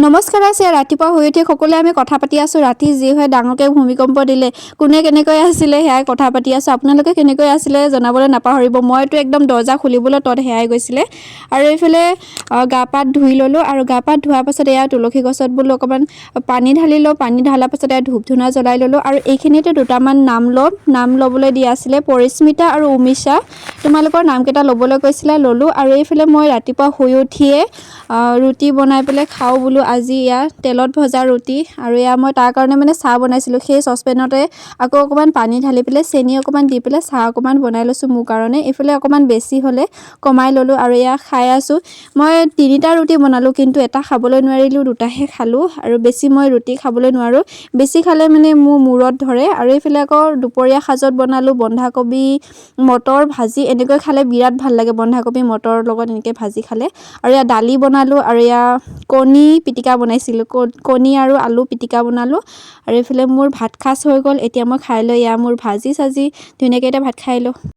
নমস্কাৰ আছে ৰাতিপুৱা শুই উঠি সকলোৱে আমি কথা পাতি আছোঁ ৰাতি যি হয় ডাঙৰকৈ ভূমিকম্প দিলে কোনে কেনেকৈ আছিলে সেয়াই কথা পাতি আছোঁ আপোনালোকে কেনেকৈ আছিলে জনাবলৈ নাপাহৰিব মইতো একদম দৰ্জা খুলিবলৈ তত সেয়াই গৈছিলে আৰু এইফালে গা পাত ধুই ল'লোঁ আৰু গা পাত ধোৱাৰ পাছত এয়া তুলসী গছত বোলো অকণমান পানী ঢালি লওঁ পানী ঢালাৰ পাছত এয়া ধূপ ধূনা জ্বলাই ল'লোঁ আৰু এইখিনিতে দুটামান নাম ল'বলৈ দিয়া আছিলে পৰিস্মিতা আৰু উমিশা তোমালোকৰ নামকেইটা ল'বলৈ কৈছিলে ল'লোঁ আৰু এইফালে মই ৰাতিপুৱা শুই উঠিয়ে ৰুটি বনাই পেলাই খাওঁ বোলো আজি এয়া তেলত ভজা ৰুটি আৰু এয়া মই তাৰ কাৰণে মানে চাহ বনাইছিলোঁ সেই চচপেনতে আকৌ অকণমান পানী ঢালি পেলাই চেনি অকণমান দি পেলাই চাহ অকণমান বনাই লৈছোঁ মোৰ কাৰণে এইফালে অকণমান বেছি হ'লে কমাই ল'লোঁ আৰু এয়া খাই আছোঁ মই 3টা ৰুটি বনালোঁ কিন্তু এটা খাবলৈ নোৱাৰিলোঁ দুটাহে খালোঁ আৰু বেছি মই ৰুটি খাবলৈ নোৱাৰোঁ বেছি খালে মানে মোৰ মূৰত ধৰে আৰু এইফালে আকৌ দুপৰীয়া সাজত বনালোঁ বন্ধাকবি মটৰ ভাজি এনেকৈ খালে বিৰাট ভাল লাগে বন্ধাকবি মটৰৰ লগত এনেকৈ ভাজি খালে আৰু এয়া দালি বনালোঁ আৰু এয়া কণী পিটিকা বনাইছিলোঁ কণী আৰু আলু পিটিকা বনালোঁ আৰু এইফালে মোৰ ভাত সাজ হৈ গ'ল এতিয়া মই খাই লৈ এয়া মোৰ ভাজি চাজি ধুনীয়াকৈ এতিয়া ভাত খাই লওঁ